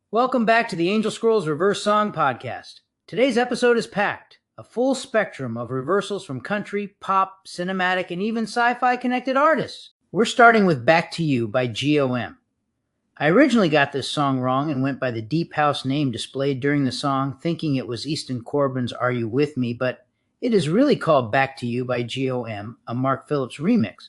Welcome back to the Angel Scrolls Reverse Song Podcast. Today's episode is packed, a full spectrum of reversals from country, pop, cinematic, and even sci-fi connected artists. We're starting with Back to You by GOM. I originally got this song wrong and went by the deep house name displayed during the song, thinking it was Easton Corbin's Are You With Me, but it is really called Back to You by GOM, a Mark Phillips remix.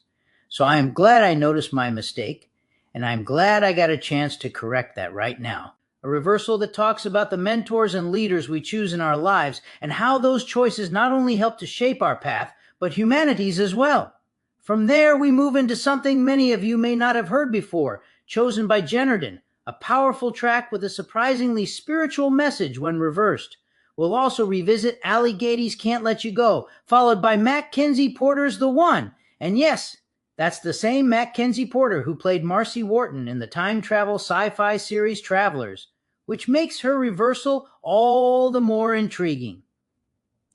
So I am glad I noticed my mistake, and I'm glad I got a chance to correct that right now. A reversal that talks about the mentors and leaders we choose in our lives and how those choices not only help to shape our path, but humanity's as well. From there, we move into something many of you may not have heard before, chosen by Generdyn, a powerful track with a surprisingly spiritual message when reversed. We'll also revisit Ali Gady's Can't Let You Go, followed by Mackenzie Porter's The One. And yes, that's the same Mackenzie Porter who played Marcy Wharton in the time travel sci-fi series Travelers, which makes her reversal all the more intriguing.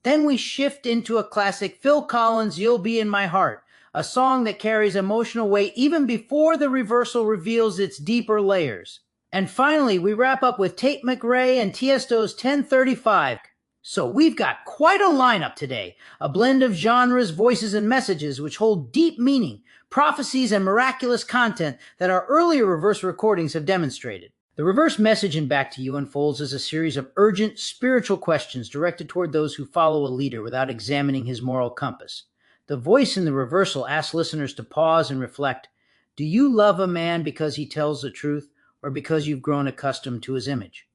Then we shift into a classic Phil Collins' You'll Be in My Heart, a song that carries emotional weight even before the reversal reveals its deeper layers. And finally, we wrap up with Tate McRae and Tiesto's 1035. So we've got quite a lineup today, a blend of genres, voices, and messages which hold deep meaning, prophecies, and miraculous content that our earlier reverse recordings have demonstrated. The reverse message in Back to You unfolds as a series of urgent spiritual questions directed toward those who follow a leader without examining his moral compass. The voice in the reversal asks listeners to pause and reflect, do you love a man because he tells the truth or because you've grown accustomed to his image?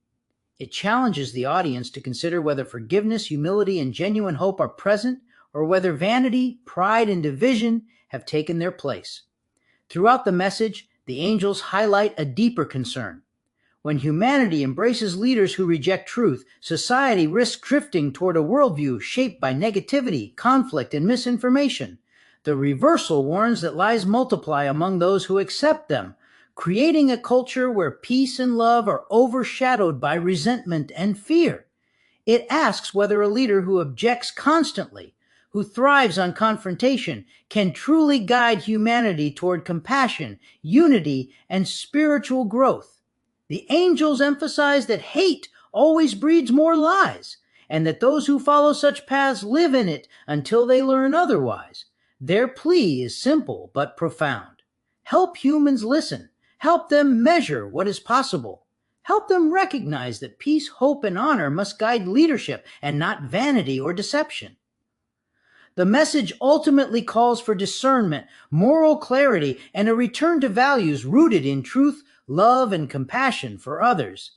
It challenges the audience to consider whether forgiveness, humility, and genuine hope are present or whether vanity, pride, and division have taken their place. Throughout the message, the angels highlight a deeper concern. When humanity embraces leaders who reject truth, society risks drifting toward a worldview shaped by negativity, conflict, and misinformation. The reversal warns that lies multiply among those who accept them, creating a culture where peace and love are overshadowed by resentment and fear. It asks whether a leader who objects constantly, who thrives on confrontation, can truly guide humanity toward compassion, unity, and spiritual growth. The angels emphasize that hate always breeds more lies, and that those who follow such paths live in it until they learn otherwise. Their plea is simple but profound. Help humans listen. Help them measure what is possible. Help them recognize that peace, hope, and honor must guide leadership and not vanity or deception. The message ultimately calls for discernment, moral clarity, and a return to values rooted in truth, love, and compassion for others.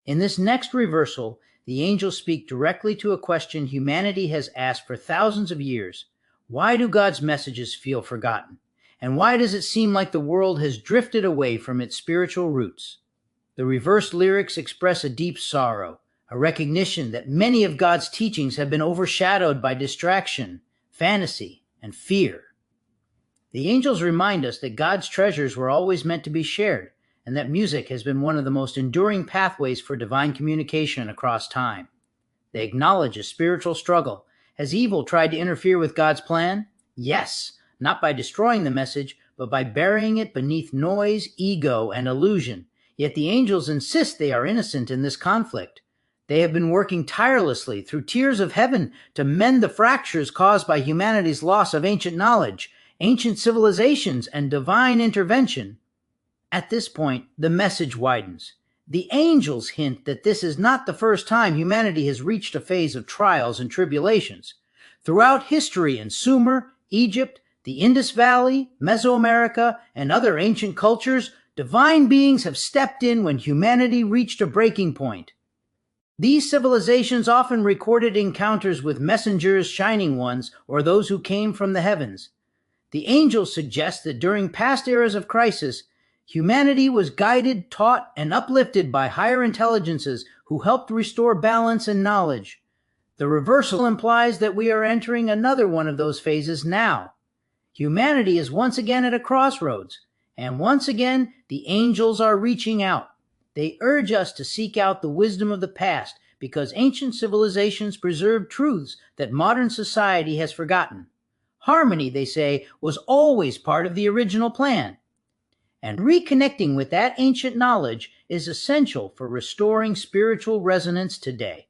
In this next reversal, the angels speak directly to a question humanity has asked for thousands of years. Why do God's messages feel forgotten? And why does it seem like the world has drifted away from its spiritual roots? The reversed lyrics express a deep sorrow, a recognition that many of God's teachings have been overshadowed by distraction, fantasy, and fear. The angels remind us that God's treasures were always meant to be shared, and that music has been one of the most enduring pathways for divine communication across time. They acknowledge a spiritual struggle. Has evil tried to interfere with God's plan? Yes, not by destroying the message, but by burying it beneath noise, ego, and illusion. Yet the angels insist they are innocent in this conflict. They have been working tirelessly through tears of heaven to mend the fractures caused by humanity's loss of ancient knowledge, ancient civilizations, and divine intervention. At this point, the message widens. The angels hint that this is not the first time humanity has reached a phase of trials and tribulations. Throughout history in Sumer, Egypt, the Indus Valley, Mesoamerica, and other ancient cultures, divine beings have stepped in when humanity reached a breaking point. These civilizations often recorded encounters with messengers, shining ones, or those who came from the heavens. The angels suggest that during past eras of crisis, humanity was guided, taught, and uplifted by higher intelligences who helped restore balance and knowledge. The reversal implies that we are entering another one of those phases now. Humanity is once again at a crossroads, and once again the angels are reaching out. They urge us to seek out the wisdom of the past because ancient civilizations preserved truths that modern society has forgotten. Harmony, they say, was always part of the original plan. And reconnecting with that ancient knowledge is essential for restoring spiritual resonance today.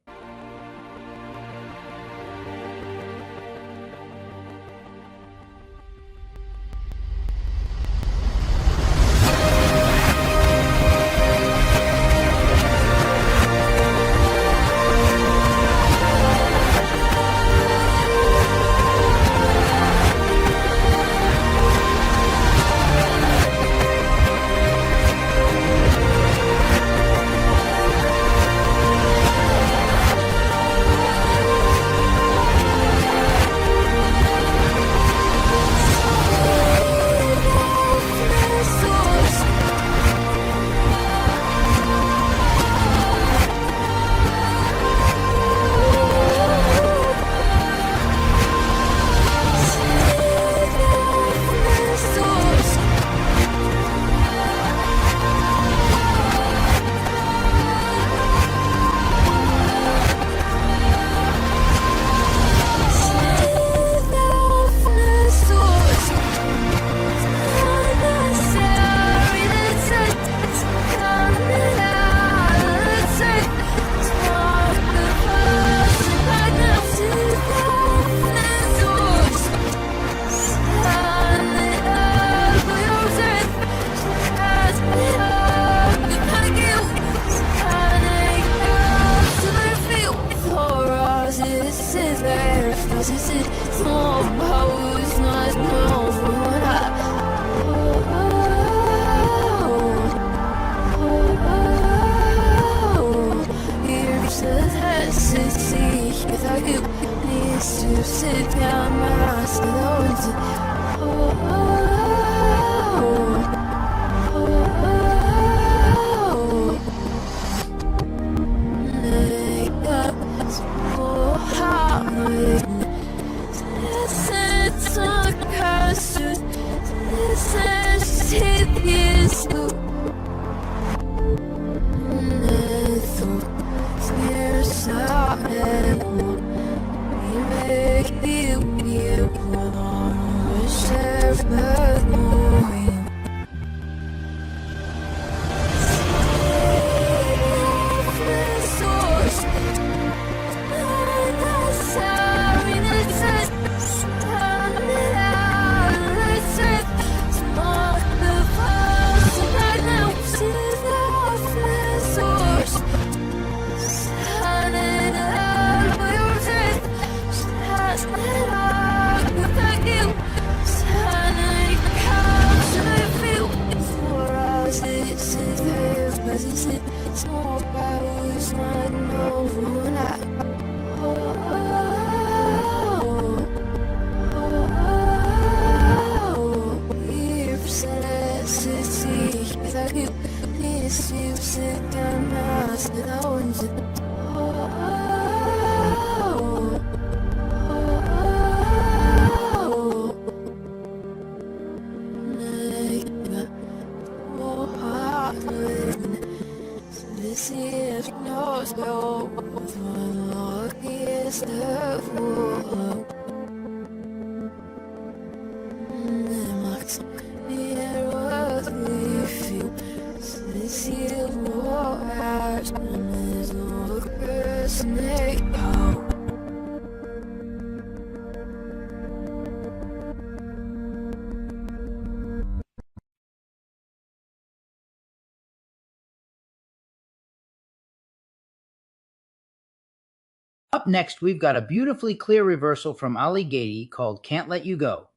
Up next, we've got a beautifully clear reversal from Ali Gady called Can't Let You Go.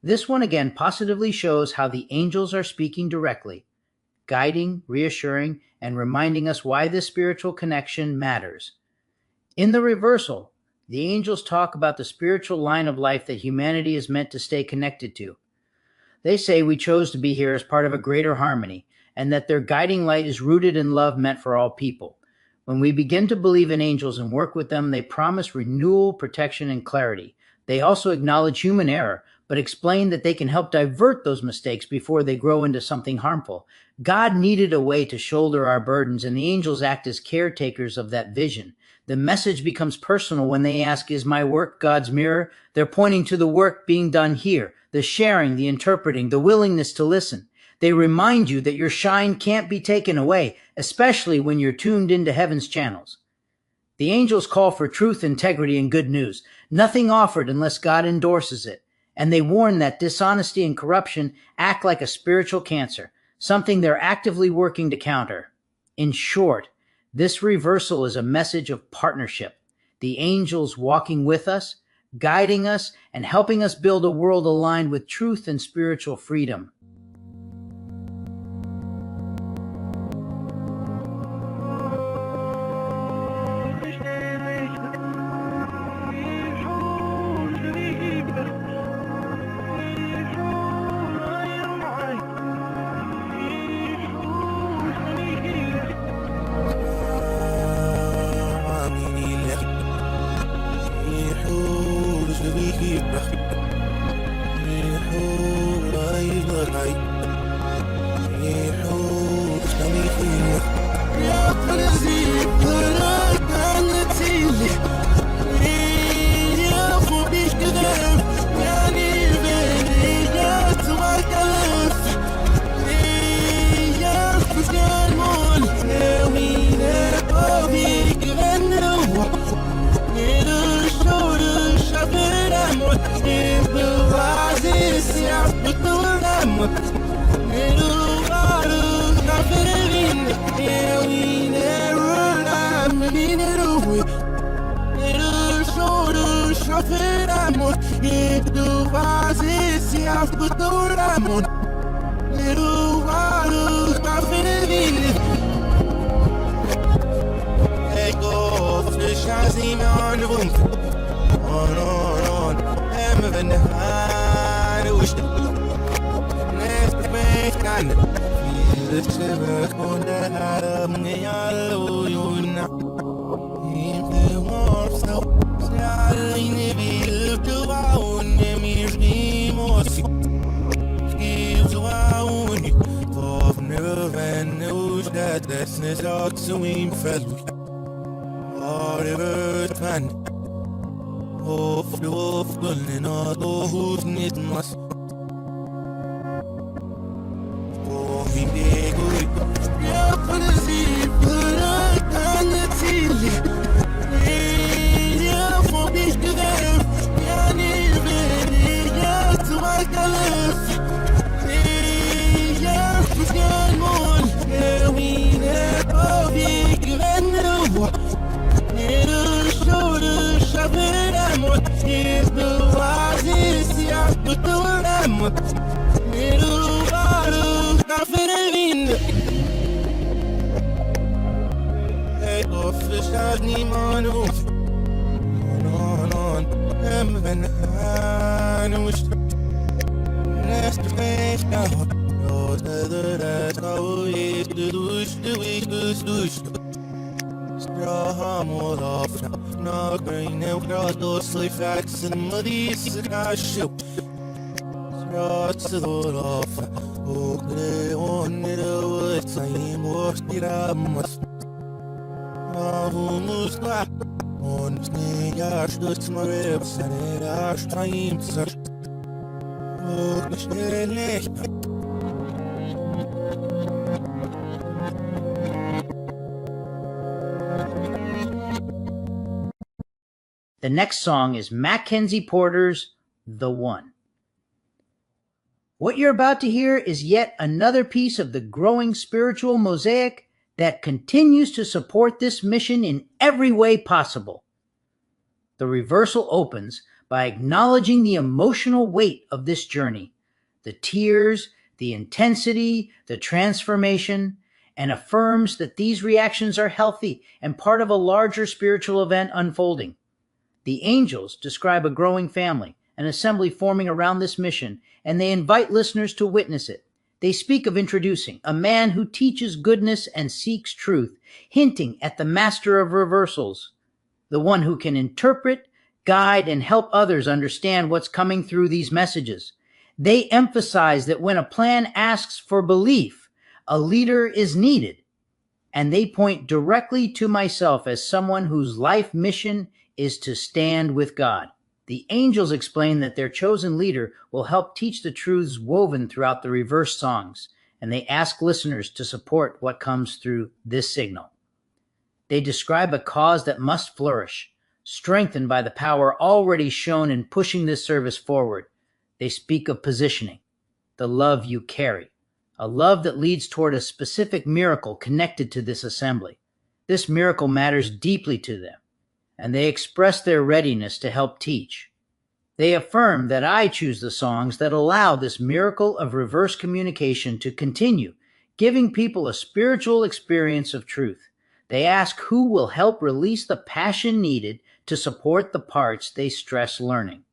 This one again positively shows how the angels are speaking directly, guiding, reassuring, and reminding us why this spiritual connection matters. In the reversal, the angels talk about the spiritual line of life that humanity is meant to stay connected to. They say we chose to be here as part of a greater harmony, and that their guiding light is rooted in love meant for all people. When we begin to believe in angels and work with them, they promise renewal, protection, and clarity. They also acknowledge human error, but explain that they can help divert those mistakes before they grow into something harmful. God needed a way to shoulder our burdens, and the angels act as caretakers of that vision. The message becomes personal when they ask, "Is my work God's mirror?" They're pointing to the work being done here, the sharing, the interpreting, the willingness to listen. They remind you that your shine can't be taken away, especially when you're tuned into heaven's channels. The angels call for truth, integrity, and good news. Nothing offered unless God endorses it. And they warn that dishonesty and corruption act like a spiritual cancer, something they're actively working to counter. In short, this reversal is a message of partnership. The angels walking with us, guiding us, and helping us build a world aligned with truth and spiritual freedom. business out to him fell. River man, of the wolf, and all who's need must. Oh, he big, yeah, for the sea, but I can't see it. Yeah, for me to them, yeah, yeah, to my colors. Yeah, for the moon, yeah, we never be given no. No green and closely facts and muddy show. To the off. Oh, they wanted a word. I must get up. Must almost like on the ash to my ribs and it ash time. Oh, The next song is Mackenzie Porter's The One. What you're about to hear is yet another piece of the growing spiritual mosaic that continues to support this mission in every way possible. The reversal opens by acknowledging the emotional weight of this journey, the tears, the intensity, the transformation, and affirms that these reactions are healthy and part of a larger spiritual event unfolding. The angels describe a growing family, an assembly forming around this mission, and they invite listeners to witness it. They speak of introducing a man who teaches goodness and seeks truth, hinting at the master of reversals, the one who can interpret, guide, and help others understand what's coming through these messages. They emphasize that when a plan asks for belief, a leader is needed, and they point directly to myself as someone whose life mission is to stand with God. The angels explain that their chosen leader will help teach the truths woven throughout the reverse songs, and they ask listeners to support what comes through this signal. They describe a cause that must flourish, strengthened by the power already shown in pushing this service forward. They speak of positioning, the love you carry, a love that leads toward a specific miracle connected to this assembly. This miracle matters deeply to them, and they express their readiness to help teach. They affirm that I choose the songs that allow this miracle of reverse communication to continue, giving people a spiritual experience of truth. They ask who will help release the passion needed to support the parts they stress learning.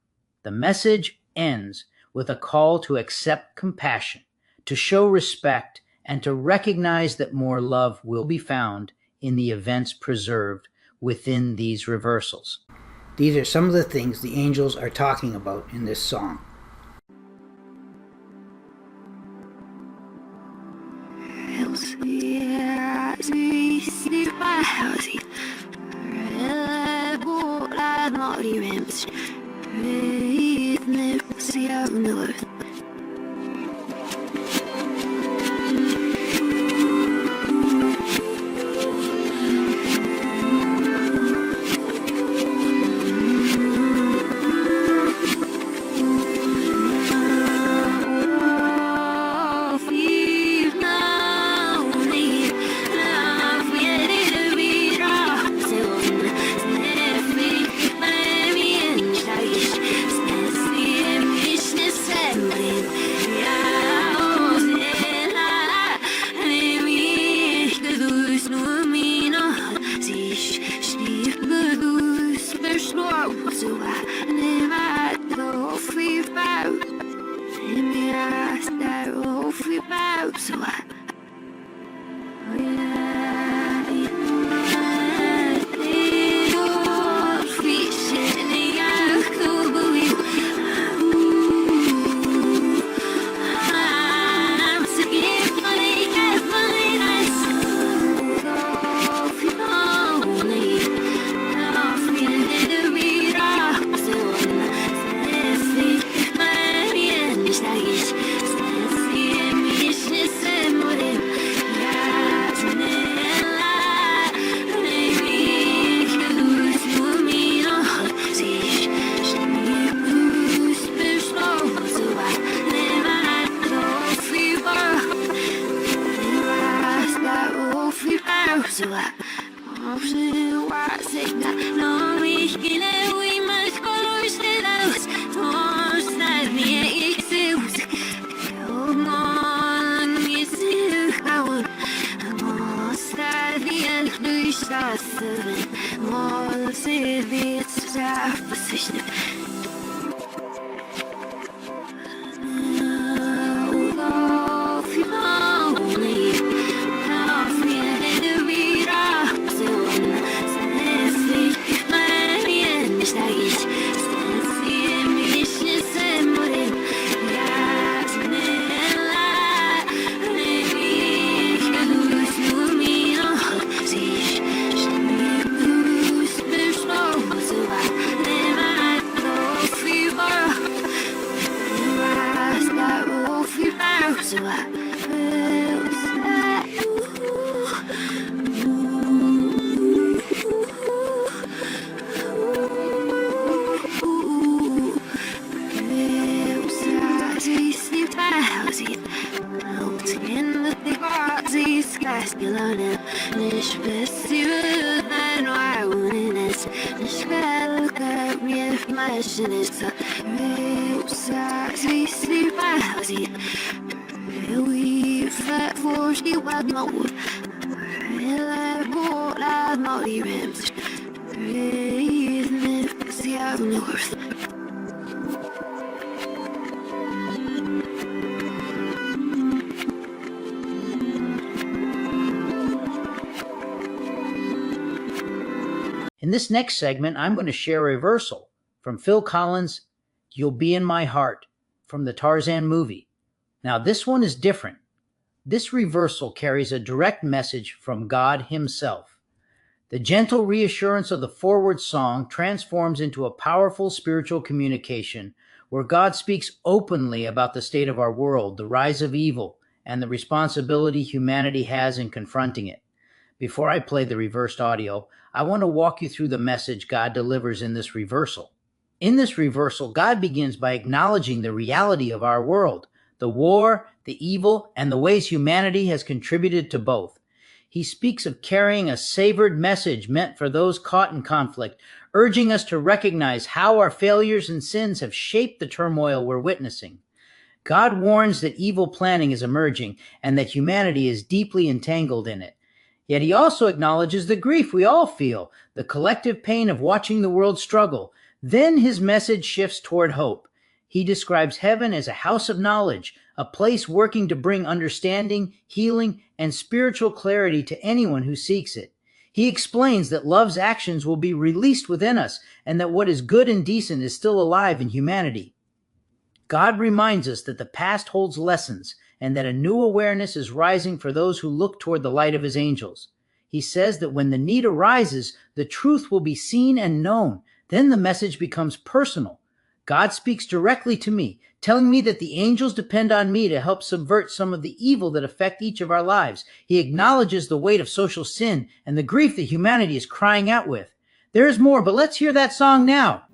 The message ends with a call to accept compassion, to show respect, and to recognize that more love will be found in the events preserved within these reversals. These are some of the things the angels are talking about in this song. In this next segment, I'm going to share a reversal from Phil Collins' You'll Be in My Heart from the Tarzan movie. Now, this one is different. This reversal carries a direct message from God Himself. The gentle reassurance of the forward song transforms into a powerful spiritual communication where God speaks openly about the state of our world, the rise of evil, and the responsibility humanity has in confronting it. Before I play the reversed audio, I want to walk you through the message God delivers in this reversal. In this reversal, God begins by acknowledging the reality of our world, the war, the evil, and the ways humanity has contributed to both. He speaks of carrying a savored message meant for those caught in conflict, urging us to recognize how our failures and sins have shaped the turmoil we're witnessing. God warns that evil planning is emerging and that humanity is deeply entangled in it. Yet he also acknowledges the grief we all feel, the collective pain of watching the world struggle. Then his message shifts toward hope. He describes heaven as a house of knowledge, a place working to bring understanding, healing, and spiritual clarity to anyone who seeks it. He explains that love's actions will be released within us and that what is good and decent is still alive in humanity. God reminds us that the past holds lessons and that a new awareness is rising for those who look toward the light of his angels. He says that when the need arises, the truth will be seen and known. Then the message becomes personal. God speaks directly to me, telling me that the angels depend on me to help subvert some of the evil that affect each of our lives. He acknowledges the weight of social sin and the grief that humanity is crying out with. There is more, but let's hear that song now.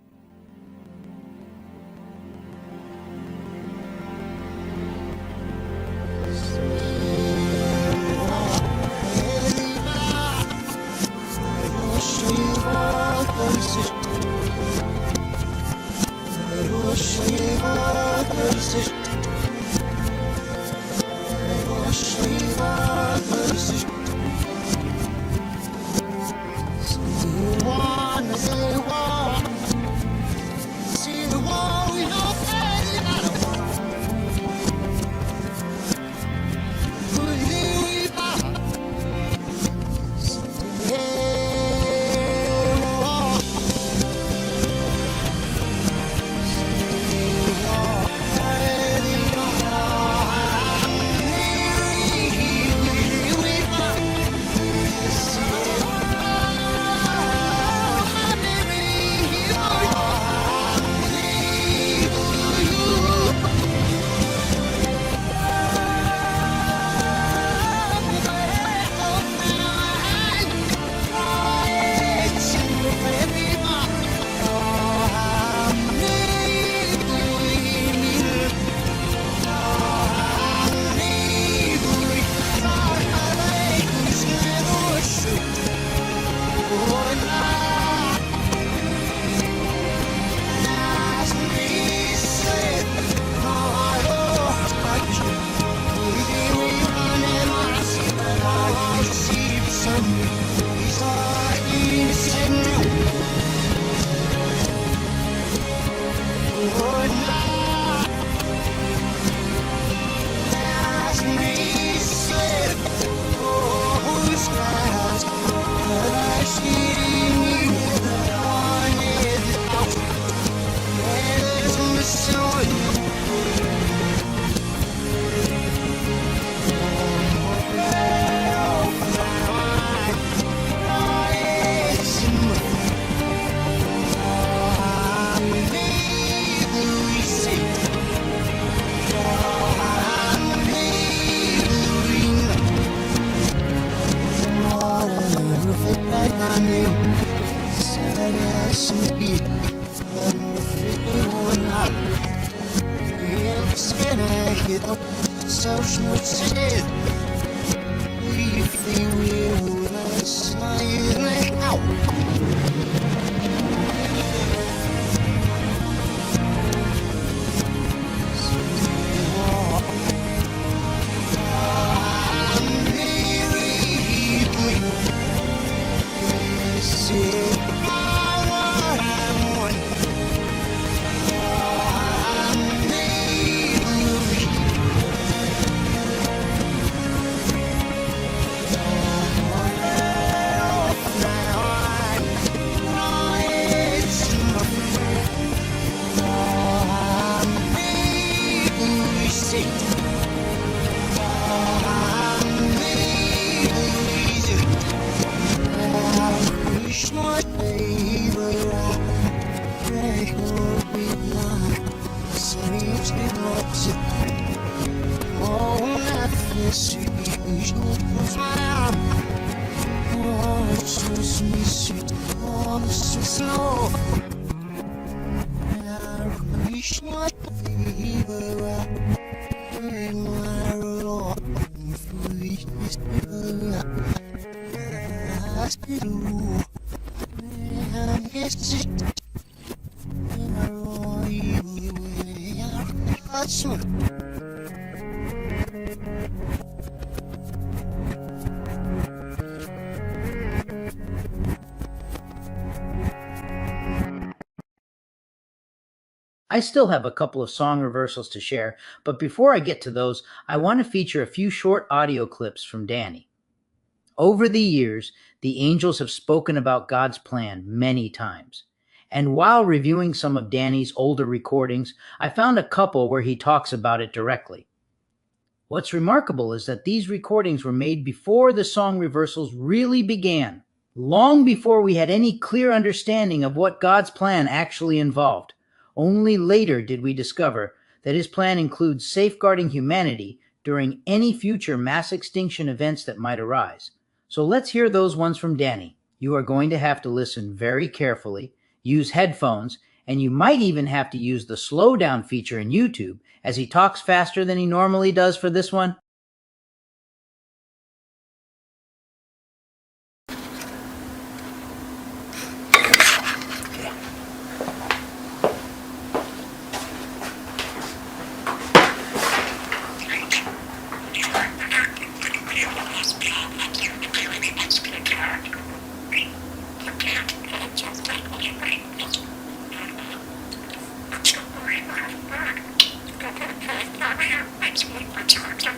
I still have a couple of song reversals to share, but before I get to those, I want to feature a few short audio clips from Danny. Over the years, the angels have spoken about God's plan many times. And while reviewing some of Danny's older recordings, I found a couple where he talks about it directly. What's remarkable is that these recordings were made before the song reversals really began, long before we had any clear understanding of what God's plan actually involved. Only later did we discover that his plan includes safeguarding humanity during any future mass extinction events that might arise. So let's hear those ones from Danny. You are going to have to listen very carefully, use headphones, and you might even have to use the slowdown feature in YouTube as he talks faster than he normally does for this one.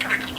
Thank you.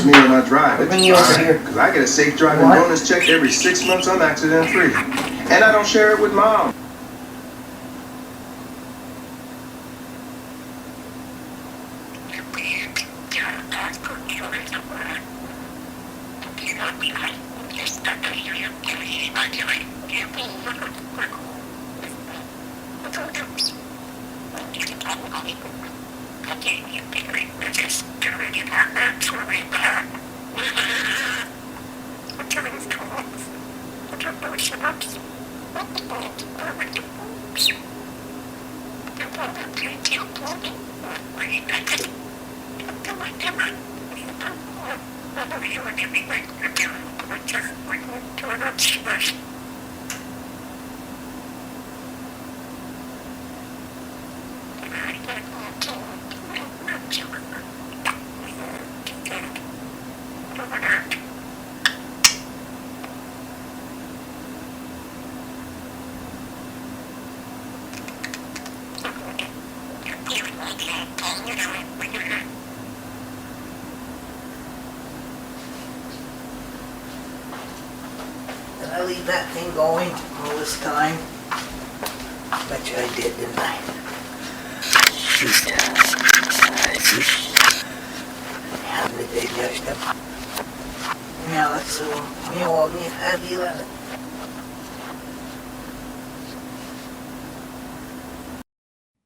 Me when I drive. Bring you over here. Because I get a safe driving bonus check every 6 months. I'm accident free. And I don't share it with mom. Did I leave that thing going all this time? Bet you I did, didn't I? Shoot. Yeah, they judged him. Yeah, let's see. Have you at it?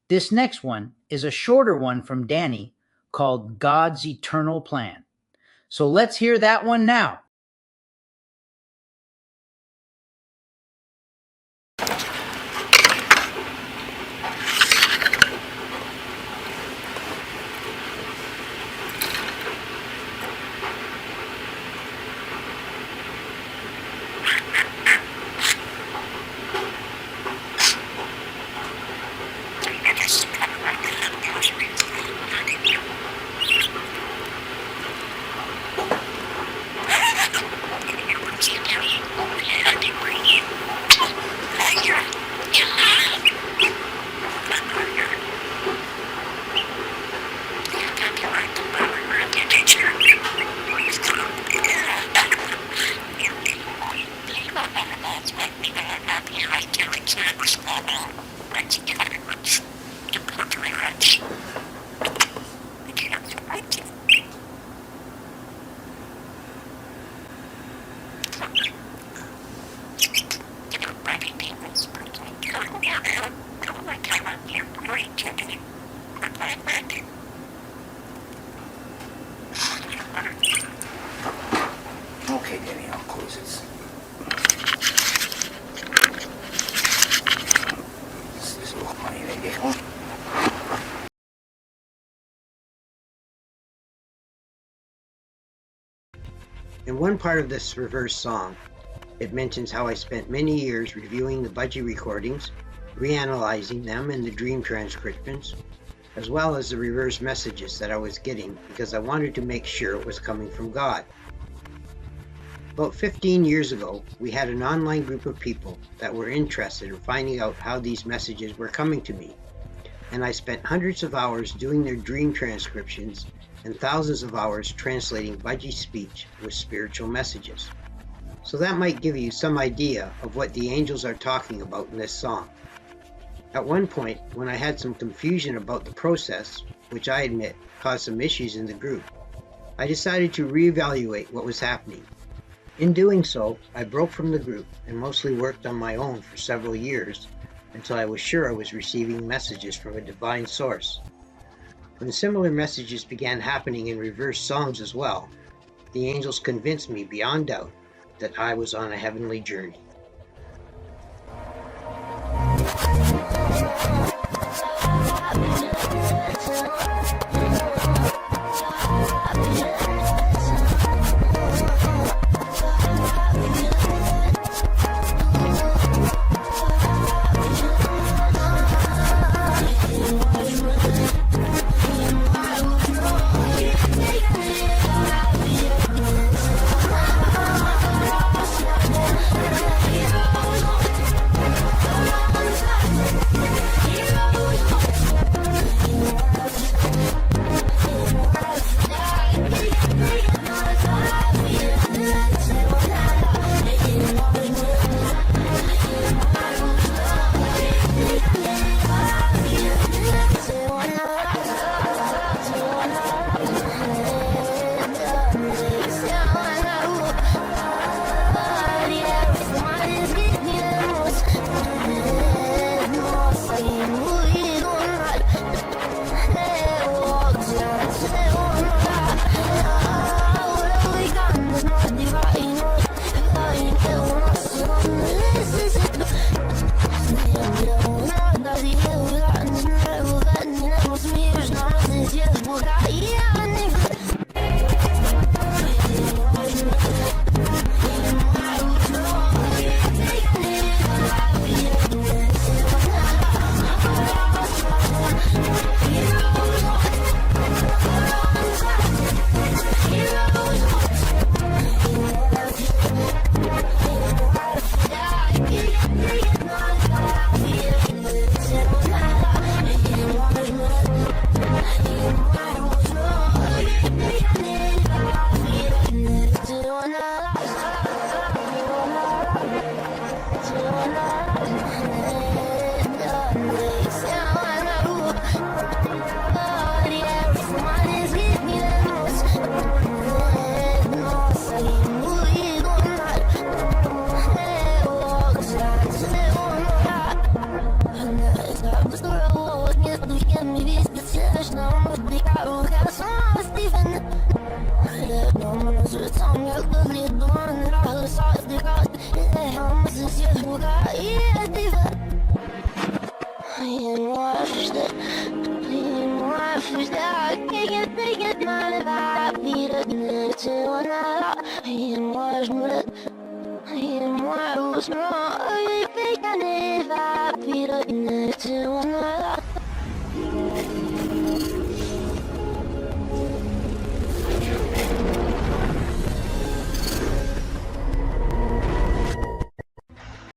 This next one is a shorter one from Danny called God's Eternal Plan. So let's hear that one now. Okay, Danny, I'll close this. This is a little money they get home. In one part of this reverse song, it mentions how I spent many years reviewing the budgie recordings, reanalyzing them and the dream transcriptions, as well as the reverse messages that I was getting because I wanted to make sure it was coming from God. About 15 years ago, we had an online group of people that were interested in finding out how these messages were coming to me, and I spent hundreds of hours doing their dream transcriptions and thousands of hours translating budgie speech with spiritual messages. So that might give you some idea of what the angels are talking about in this song. At one point, when I had some confusion about the process, which I admit caused some issues in the group, I decided to reevaluate what was happening. In doing so, I broke from the group and mostly worked on my own for several years until I was sure I was receiving messages from a divine source. When similar messages began happening in reverse songs as well, the angels convinced me beyond doubt that I was on a heavenly journey.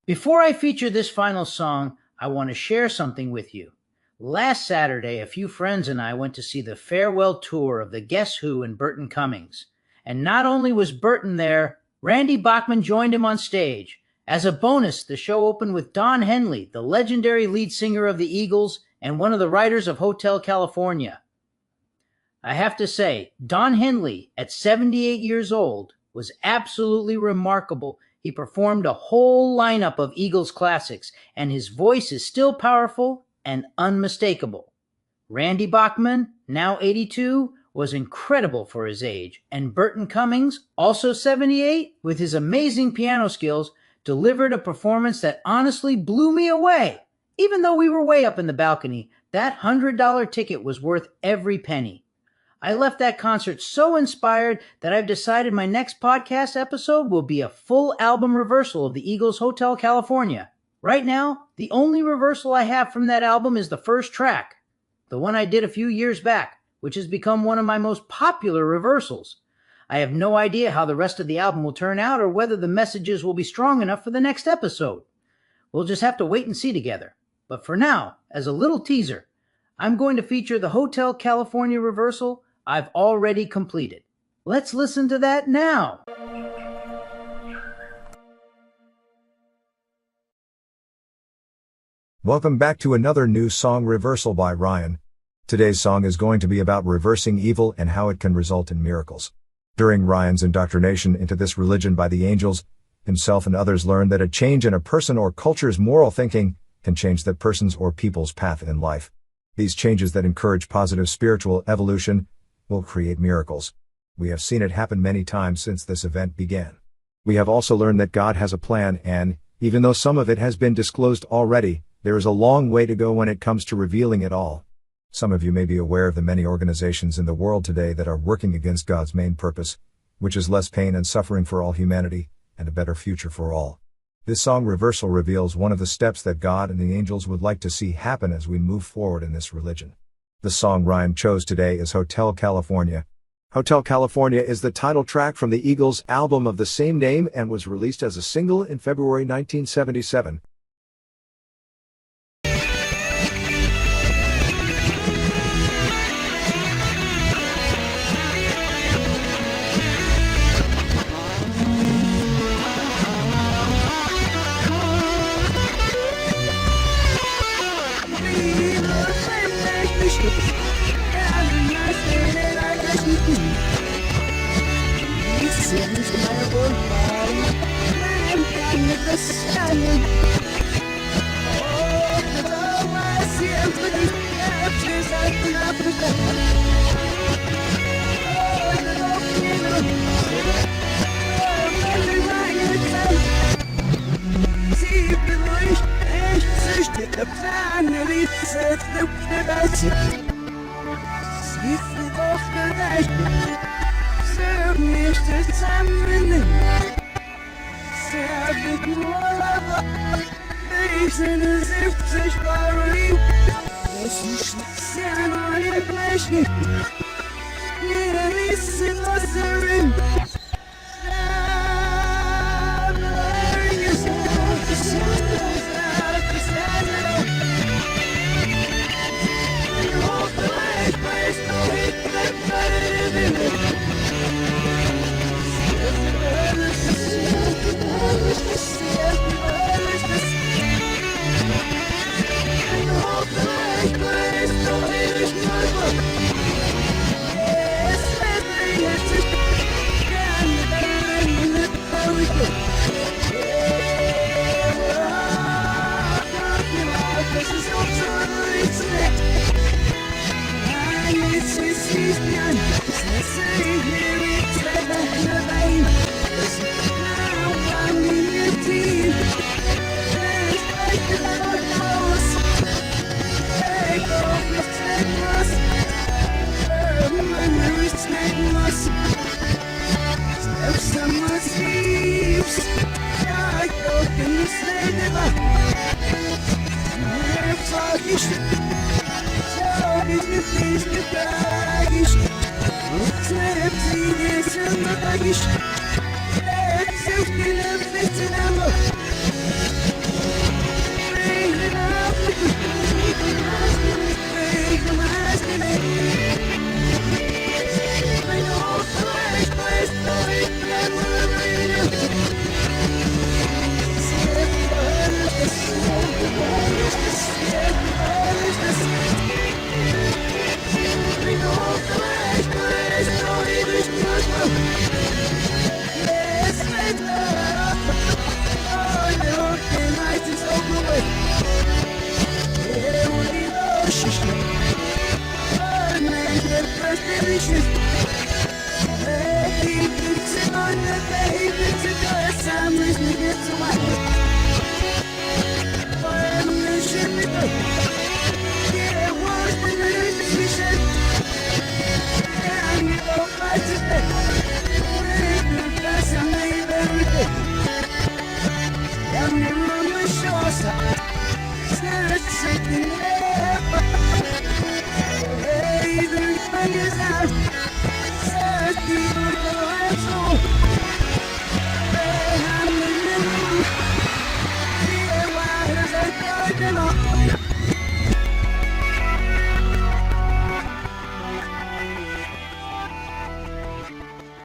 Before I feature this final song, I want to share something with you. Last Saturday, a few friends and I went to see the farewell tour of the Guess Who and Burton Cummings. And not only was Burton there, Randy Bachman joined him on stage. As a bonus, the show opened with Don Henley, the legendary lead singer of the Eagles and one of the writers of Hotel California. I have to say, Don Henley, at 78 years old, was absolutely remarkable. He performed a whole lineup of Eagles classics, and his voice is still powerful and unmistakable. Randy Bachman, now 82, was incredible for his age, and Burton Cummings, also 78, with his amazing piano skills, delivered a performance that honestly blew me away. Even though we were way up in the balcony, that $100 ticket was worth every penny. I left that concert so inspired that I've decided my next podcast episode will be a full album reversal of the Eagles' Hotel California. Right now, the only reversal I have from that album is the first track, the one I did a few years back, which has become one of my most popular reversals. I have no idea how the rest of the album will turn out or whether the messages will be strong enough for the next episode. We'll just have to wait and see together. But for now, as a little teaser, I'm going to feature the Hotel California reversal I've already completed. Let's listen to that now. Welcome back to another new song reversal by Ryan. Today's song is going to be about reversing evil and how it can result in miracles. During Ryan's indoctrination into this religion by the angels, himself and others learned that a change in a person or culture's moral thinking can change that person's or people's path in life. These changes that encourage positive spiritual evolution will create miracles. We have seen it happen many times since this event began. We have also learned that God has a plan and, even though some of it has been disclosed already, there is a long way to go when it comes to revealing it all. Some of you may be aware of the many organizations in the world today that are working against God's main purpose, which is less pain and suffering for all humanity, and a better future for all. This song reversal reveals one of the steps that God and the angels would like to see happen as we move forward in this religion. The song Ryan chose today is Hotel California. Hotel California is the title track from the Eagles' album of the same name and was released as a single in February 1977. Hey,